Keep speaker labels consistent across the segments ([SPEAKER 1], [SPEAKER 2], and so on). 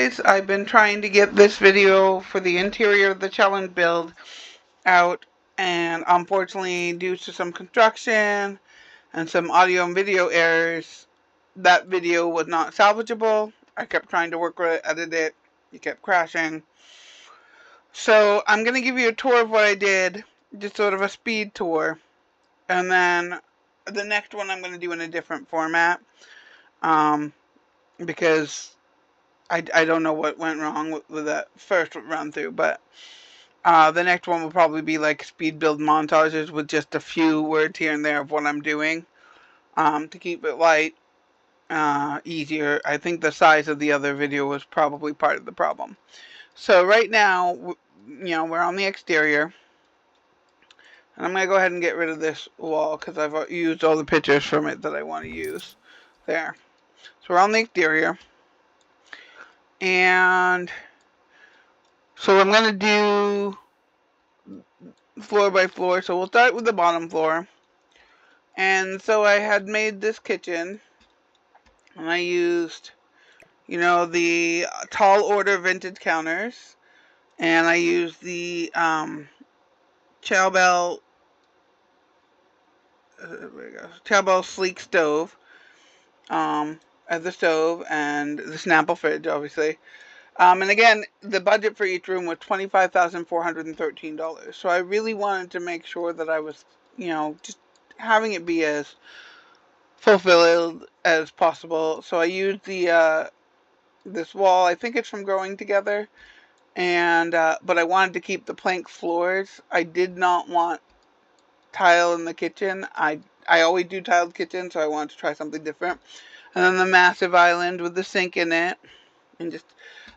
[SPEAKER 1] guys, I've been trying to get this video for the interior of the challenge build out, and unfortunately due to some construction and some audio and video errors, that video was not salvageable. I kept trying to work with it, edit it, it kept crashing. So I'm going to give you a tour of what I did, just sort of a speed tour, and then the next one I'm going to do in a different format, because I don't know what went wrong with that first run through, but the next one will probably be like speed build montages with just a few words here and there of what I'm doing, to keep it light, easier. I think the size of the other video was probably part of the problem. So right now, we're on the exterior, and I'm going to go ahead and get rid of this wall because I've used all the pictures from it that I want to use there. So we're on the exterior. And so I'm going to do floor by floor. So we'll start with the bottom floor. And so I had made this kitchen. And I used, the tall order vintage counters. And I used the Chowbell sleek stove as the stove. And the Snapple fridge, obviously. And again, the budget for each room was $25,413. So I really wanted to make sure that I was, just having it be as fulfilled as possible. So I used the this wall. I think it's from Growing Together, and but I wanted to keep the plank floors. I did not want tile in the kitchen. I always do tiled kitchen, so I wanted to try something different. And then the massive island with the sink in it, and just.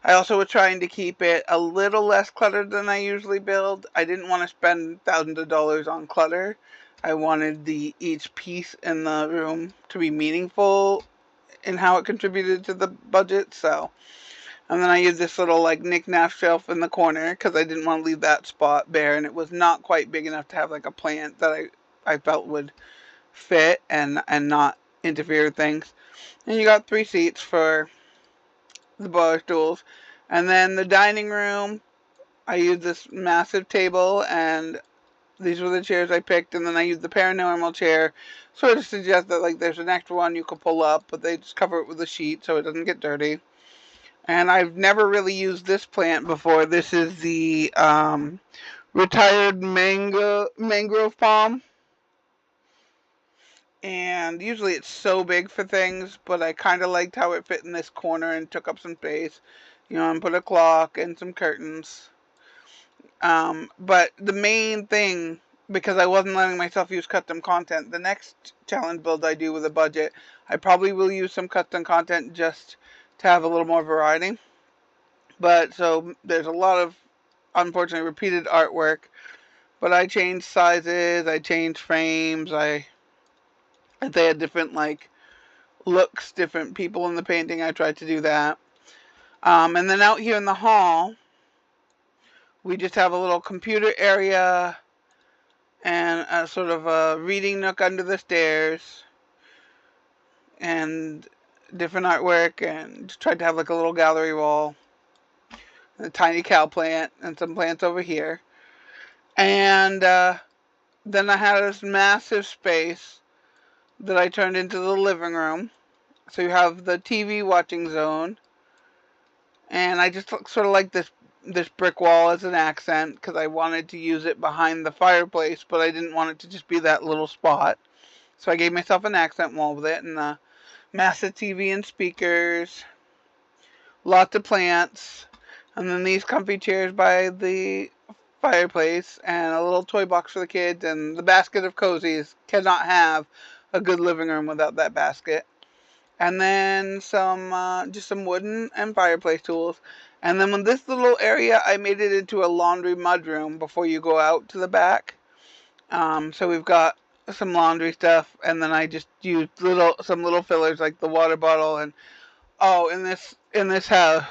[SPEAKER 1] I also was trying to keep it a little less cluttered than I usually build. I didn't want to spend thousands of dollars on clutter. I wanted each piece in the room to be meaningful in how it contributed to the budget. So, and then I used this little like knick-knack shelf in the corner because I didn't want to leave that spot bare, and it was not quite big enough to have like a plant that I felt would fit and not interfere with things. And you got 3 seats for the bar stools. And then the dining room, I used this massive table, and these were the chairs I picked, and then I used the paranormal chair, sort of suggest that like there's an extra one you could pull up, but they just cover it with a sheet so it doesn't get dirty. And I've never really used this plant before. This is the retired mangrove palm. And usually it's so big for things, but I kind of liked how it fit in this corner and took up some space. And put a clock and some curtains. But the main thing, because I wasn't letting myself use custom content, the next challenge build I do with a budget, I probably will use some custom content just to have a little more variety. But so there's a lot of, unfortunately, repeated artwork. But I changed sizes, I changed frames, they had different like looks, different people in the painting. I tried to do that. And then out here in the hall, we just have a little computer area and a sort of a reading nook under the stairs and different artwork, and just tried to have like a little gallery wall, a tiny cow plant and some plants over here. And then I had this massive space that I turned into the living room. So you have the TV watching zone, and I just sort of like this brick wall as an accent because I wanted to use it behind the fireplace, but I didn't want it to just be that little spot. So I gave myself an accent wall with it, and the massive TV and speakers, lots of plants, and then these comfy chairs by the fireplace, and a little toy box for the kids, and the basket of cozies. Cannot have a good living room without that basket. And then just some wooden and fireplace tools. And then with this little area, I made it into a laundry mudroom before you go out to the back. So we've got some laundry stuff, and then I just used some little fillers like the water bottle. And in this house,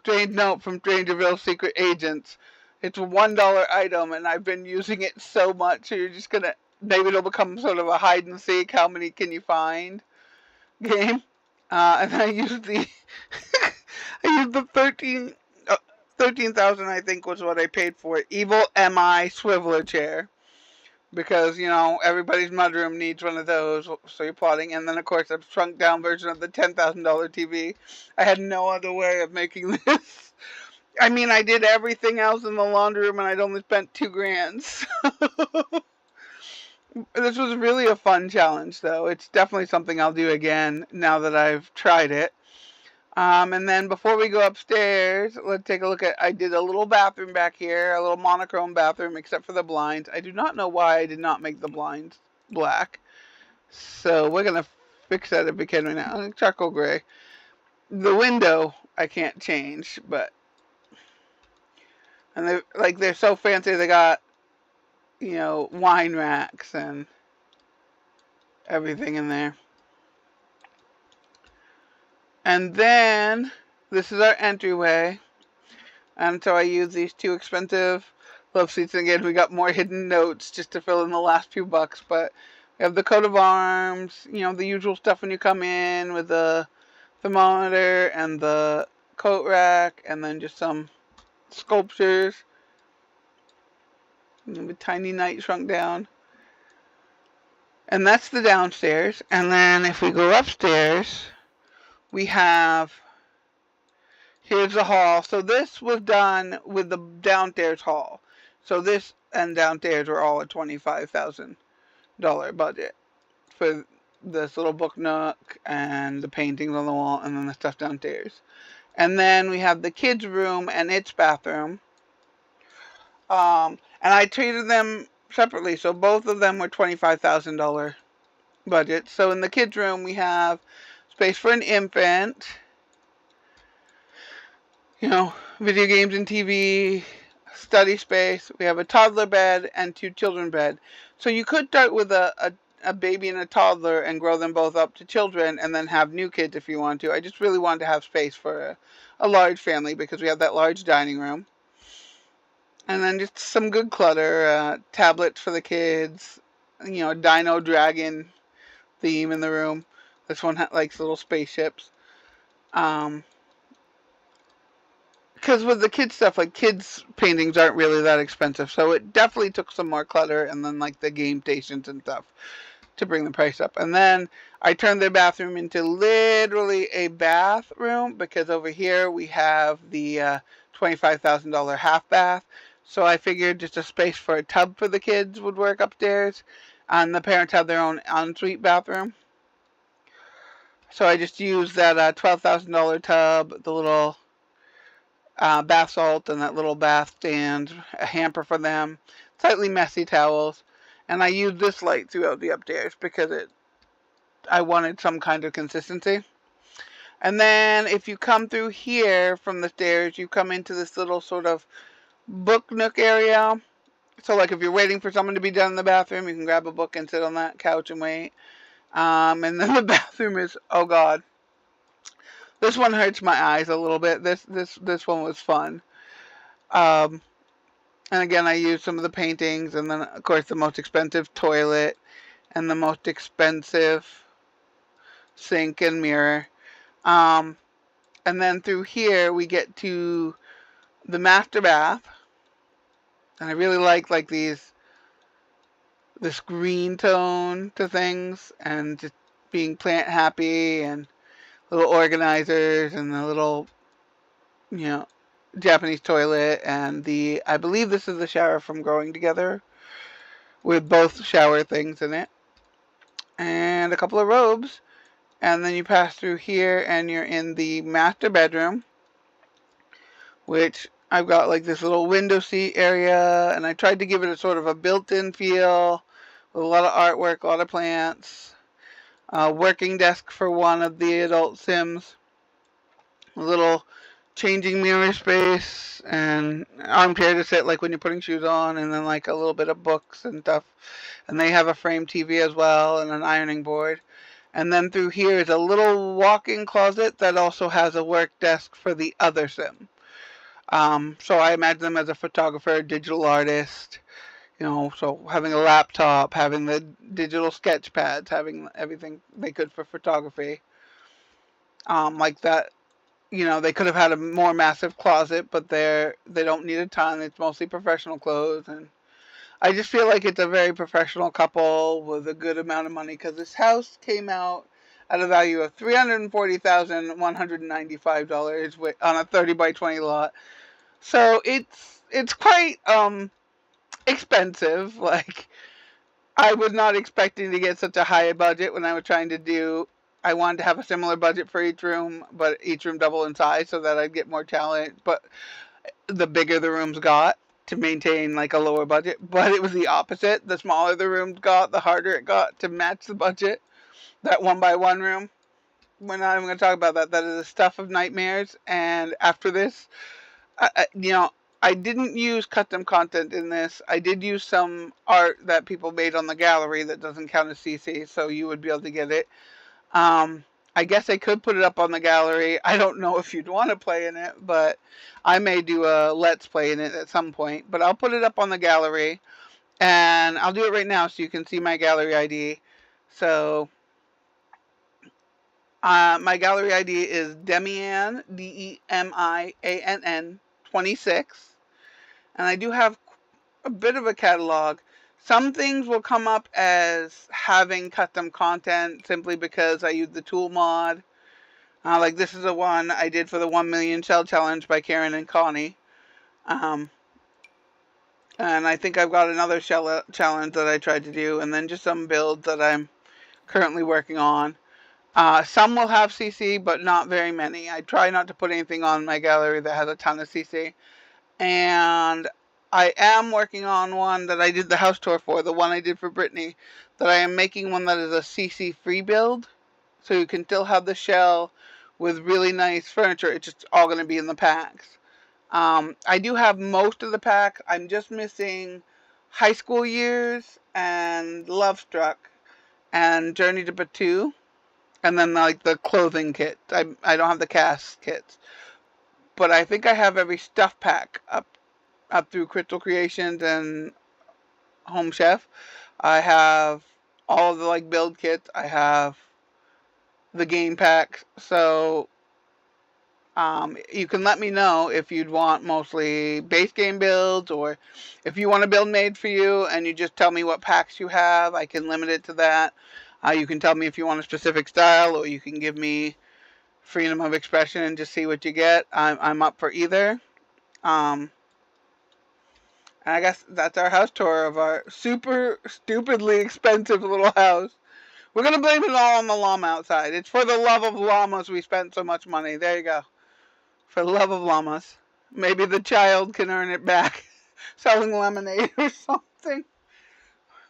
[SPEAKER 1] strange note from Strangerville Secret Agents. It's a $1 item, and I've been using it so much. So you're just gonna maybe it'll become sort of a hide and seek. How many can you find? Game. And I used I used the 13,000 I think was what I paid for it. Evil MI swiveler chair. Because, everybody's mudroom needs one of those, so you're plotting. And then, of course, a shrunk down version of the $10,000 TV. I had no other way of making this. I mean, I did everything else in the laundry room and I'd only spent $2,000. This was really a fun challenge, though. It's definitely something I'll do again now that I've tried it. And then before we go upstairs, let's take a look at, I did a little bathroom back here, a little monochrome bathroom, except for the blinds. I do not know why I did not make the blinds black. So we're going to fix that if we can right now. Charcoal gray. The window, I can't change, but, and they're so fancy, they got, wine racks and everything in there. And then this is our entryway. And so I use these 2 expensive love seats. Again, we got more hidden notes just to fill in the last few bucks. But we have the coat of arms, the usual stuff when you come in with the thermometer and the coat rack. And then just some sculptures. The tiny knight shrunk down. And that's the downstairs. And then if we go upstairs, we have, here's the hall. So this was done with the downstairs hall. So this and downstairs were all a $25,000 budget for this little book nook and the paintings on the wall and then the stuff downstairs. And then we have the kids' room and its bathroom. And I treated them separately. So both of them were $25,000 budget. So in the kids' room, we have space for an infant, video games and TV, study space. We have a toddler bed and 2 children bed. So you could start with a baby and a toddler and grow them both up to children and then have new kids if you want to. I just really wanted to have space for a large family because we have that large dining room. And then just some good clutter, tablets for the kids, a Dino Dragon theme in the room. This one likes little spaceships. Because with the kids stuff, kids paintings aren't really that expensive. So it definitely took some more clutter and then the game stations and stuff to bring the price up. And then I turned their bathroom into literally a bathroom because over here we have the $25,000 half bath. So I figured just a space for a tub for the kids would work upstairs. And the parents have their own ensuite bathroom. So I just used that $12,000 tub, the little bath salt and that little bath stand, a hamper for them, slightly messy towels. And I used this light throughout the upstairs because I wanted some kind of consistency. And then if you come through here from the stairs, you come into this little sort of book nook area. So if you're waiting for someone to be done in the bathroom, you can grab a book and sit on that couch and wait. And then the bathroom is, oh God. This one hurts my eyes a little bit. This one was fun. And again, I used some of the paintings and then, of course, the most expensive toilet and the most expensive sink and mirror. And then through here, we get to the master bath. And I really like this green tone to things and just being plant happy and little organizers and the little, Japanese toilet and I believe this is the shower from Growing Together with both shower things in it and a couple of robes. And then you pass through here and you're in the master bedroom, which I've got this little window seat area, and I tried to give it a sort of a built-in feel with a lot of artwork, a lot of plants, working desk for one of the adult Sims, a little changing mirror space, and armchair to sit when you're putting shoes on, and then a little bit of books and stuff. And they have a frame TV as well and an ironing board. And then through here is a little walk-in closet that also has a work desk for the other Sim. So I imagine them as a photographer, digital artist, so having a laptop, having the digital sketch pads, having everything they could for photography. That you know, they could have had a more massive closet, but they don't need a ton. It's mostly professional clothes, and I just feel like it's a very professional couple with a good amount of money, because this house came out at a value of $340,195 on a 30 by 20 lot. So it's quite expensive. Like, I was not expecting to get such a high budget when I was trying to do. I wanted to have a similar budget for each room, but each room double in size so that I'd get more talent. But the bigger the rooms got, to maintain like a lower budget. But it was the opposite. The smaller the rooms got, the harder it got to match the budget. That 1 by 1 room, we're not even going to talk about that. That is the stuff of nightmares. And after this, you know, I didn't use custom content in this. I did use some art that people made on the gallery that doesn't count as CC, so you would be able to get it. I guess I could put it up on the gallery. I don't know if you'd want to play in it, but I may do a let's play in it at some point. But I'll put it up on the gallery, and I'll do it right now so you can see my gallery ID. So my gallery ID is Demiann, Demiann 26, and I do have a bit of a catalog. Some things will come up as having custom content simply because I use the tool mod. Like this is the one I did for the 1 million shell challenge by Karen and Connie. And I think I've got another shell challenge that I tried to do, and then just some builds that I'm currently working on. Some will have CC, but not very many. I try not to put anything on my gallery that has a ton of CC. And I am working on one that I did the house tour for, the one I did for Brittany, that I am making one that is a CC free build. So you can still have the shell with really nice furniture. It's just all going to be in the packs. I do have most of the pack. I'm just missing High School Years and Love Struck and Journey to Batuu. And then like the clothing kit. I don't have the cast kits. But I think I have every stuff pack up through Crystal Creations and Home Chef. I have all of the like build kits. I have the game packs. So you can let me know if you'd want mostly base game builds, or if you want a build made for you and you just tell me what packs you have. I can limit it to that. You can tell me if you want a specific style, or you can give me freedom of expression and just see what you get. I'm up for either. And I guess that's our house tour of our super stupidly expensive little house. We're going to blame it all on the llama outside. It's for the love of llamas we spent so much money. There you go. For the love of llamas. Maybe the child can earn it back selling lemonade or something.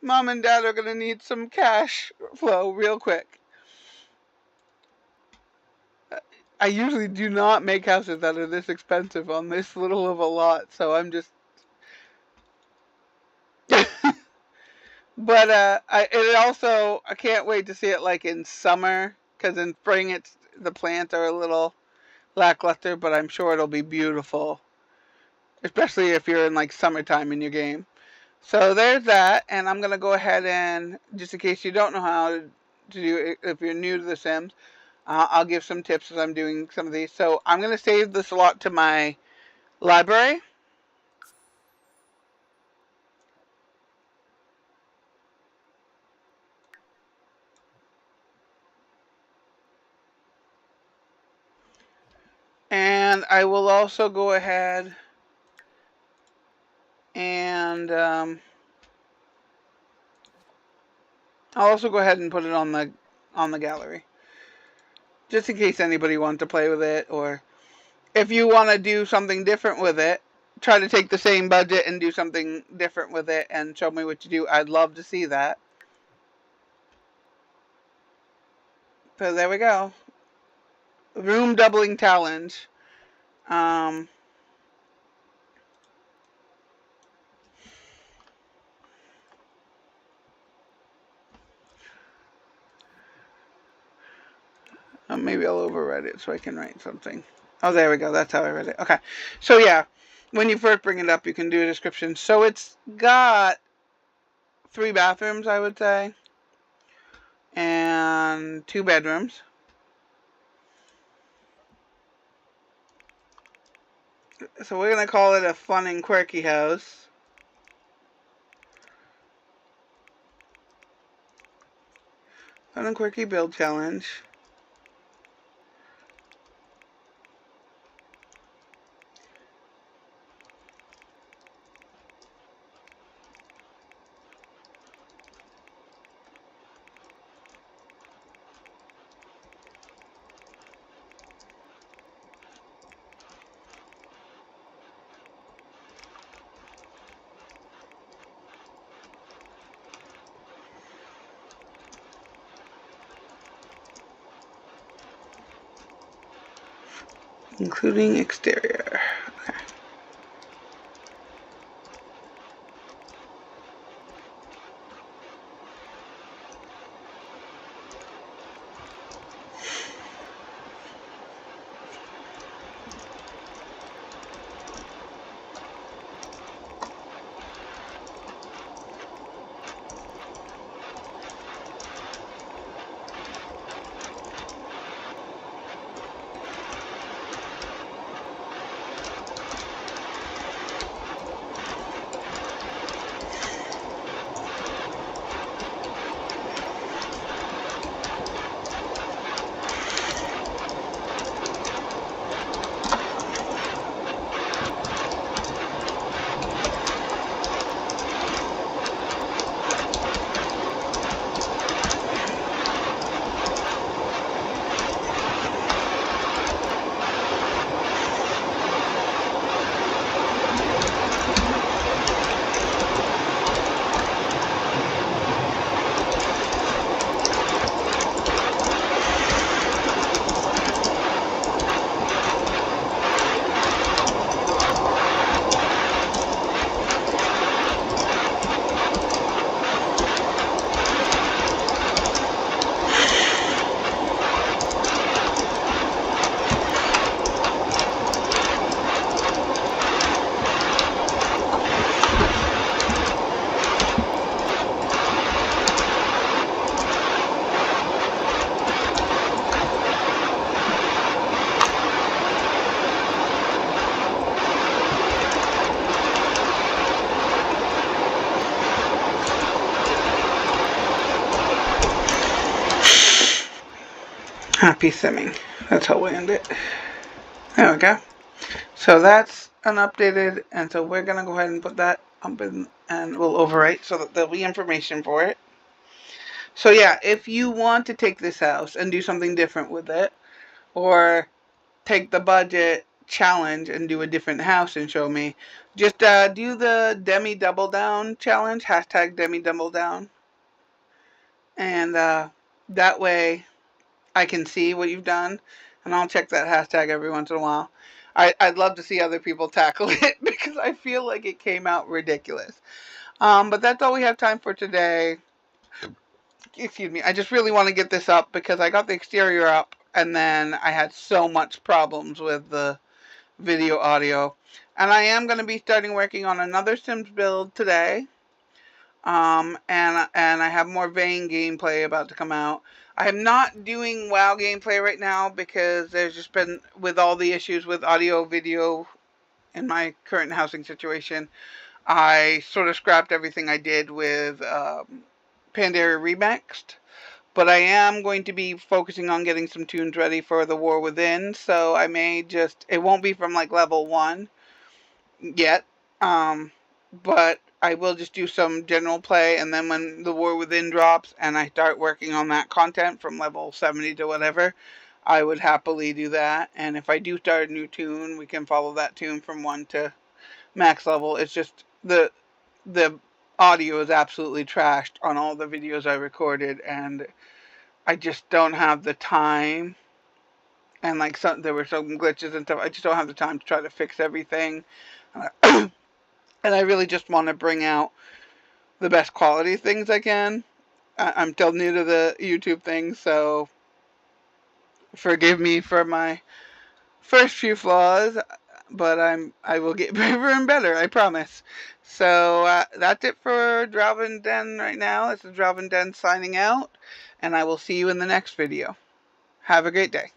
[SPEAKER 1] Mom and Dad are going to need some cash flow real quick. I usually do not make houses that are this expensive on this little of a lot, so I'm just... But I can't wait to see it like in summer, because in spring the plants are a little lackluster, but I'm sure it'll be beautiful, especially if you're in like summertime in your game. So there's that, and I'm gonna go ahead and, just in case you don't know how to do it, if you're new to The Sims, I'll give some tips as I'm doing some of these. So I'm gonna save this slot to my library. And I will also go ahead and I'll also go ahead and put it on the gallery, just in case anybody wants to play with it, or if you want to do something different with it, try to take the same budget and do something different with it and show me what you do. I'd love to see that. So there we go. Room doubling challenge. Maybe I'll overwrite it so I can write something. Oh, there we go. That's how I read it. Okay. So yeah, when you first bring it up, you can do a description. So it's got 3 bathrooms, I would say, and 2 bedrooms. So we're going to call it a fun and quirky house. Fun and quirky build challenge. Including exterior. Okay. Happy simming. That's how we end it. There we go. So that's unupdated, and so we're going to go ahead and put that up in, and we'll overwrite so that there'll be information for it. So yeah, if you want to take this house and do something different with it, or take the budget challenge and do a different house and show me, just do the Demi Double Down challenge, hashtag Demi Double Down, and that way I can see what you've done, and I'll check that hashtag every once in a while. I'd love to see other people tackle it because I feel like it came out ridiculous. But that's all we have time for today. Excuse me. I just really want to get this up because I got the exterior up and then I had so much problems with the video audio. And I am going to be starting working on another Sims build today. And I have more Vane gameplay about to come out. I am not doing WoW gameplay right now because there's just been, with all the issues with audio, video in my current housing situation, I sort of scrapped everything I did with Pandaria Remixed. But I am going to be focusing on getting some tunes ready for the War Within, so I may just, it won't be from like level 1 yet, but I will just do some general play, and then when the War Within drops and I start working on that content from level 70 to whatever, I would happily do that. And if I do start a new tune, we can follow that tune from 1 to max level. It's just the audio is absolutely trashed on all the videos I recorded, and I just don't have the time. And like there were some glitches and stuff. I just don't have the time to try to fix everything. And I really just want to bring out the best quality things I can. I'm still new to the YouTube thing, so forgive me for my first few flaws, but I will get better and better, I promise. So that's it for Dralvin Den right now. This is Dralvin Den signing out, and I will see you in the next video. Have a great day.